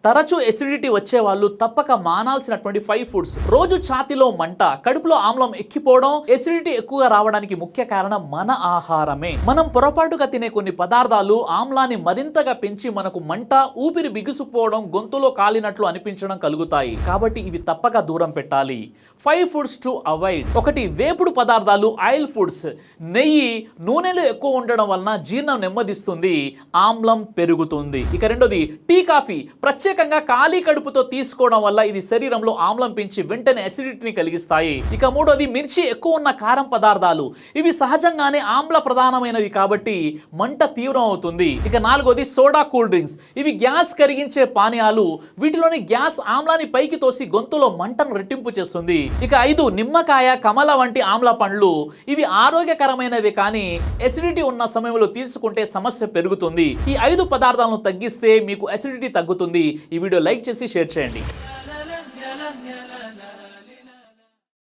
తరచూ ఎసిడిటీ వచ్చే వాళ్ళు తప్పక మానాల్సినటువంటి 5 ఫుడ్స్. రోజు ఛాతీలో మంట, కడుపులో ఆమ్లం ఎక్కిపోవడం, ఎసిడిటీ ఎక్కువగా రావడానికి ముఖ్య కారణం మన ఆహారమే. మనం పొరపాటుగా తినే కొన్ని పదార్థాలు ఆమ్లాన్ని మరింతగా పెంచి మనకు మంట, ఊపిరి బిగుసుపోవడం, గొంతులో కాలినట్లు అనిపించడం కలుగుతాయి. కాబట్టి ఇవి తప్పక దూరం పెట్టాలి. 5 ఫుడ్స్ టు అవాయిడ్. 1. వేపుడు పదార్థాలు, ఆయిల్ ఫుడ్స్. నెయ్యి, నూనెలు ఎక్కువ ఉండడం వలన జీర్ణం నెమ్మదిస్తుంది, ఆమ్లం పెరుగుతుంది. ఇక 2. టీ, కాఫీ ప్రత్యేకంగా ఖాళీ కడుపుతో తీసుకోవడం వల్ల ఇది శరీరంలో ఆమ్లం పెంచి వెంటనే అసిడిటీని కలిగిస్తాయి. ఇక 3. మిర్చి ఎక్కువ ఉన్న కారం పదార్థాలు. ఇవి సహజంగానే ఆమ్ల ప్రధానమైనవి కాబట్టి మంట తీవ్రం అవుతుంది. ఇక 4. Soda, cool drinks. ఇవి గ్యాస్ కరిగించే పానీయాలు. వీటిలోని గ్యాస్ ఆమ్లాన్ని పైకి తోసి గొంతులో మంటను రెట్టింపు చేస్తుంది. ఇక 5. నిమ్మకాయ, కమల వంటి ఆమ్ల పండ్లు. ఇవి ఆరోగ్యకరమైనవి కానీ ఎసిడిటీ ఉన్న సమయంలో తీసుకుంటే సమస్య పెరుగుతుంది. ఈ 5 పదార్థాలను తగ్గిస్తే మీకు అసిడిటీ తగ్గుతుంది. ఈ వీడియో లైక్ చేసి షేర్ చేయండి.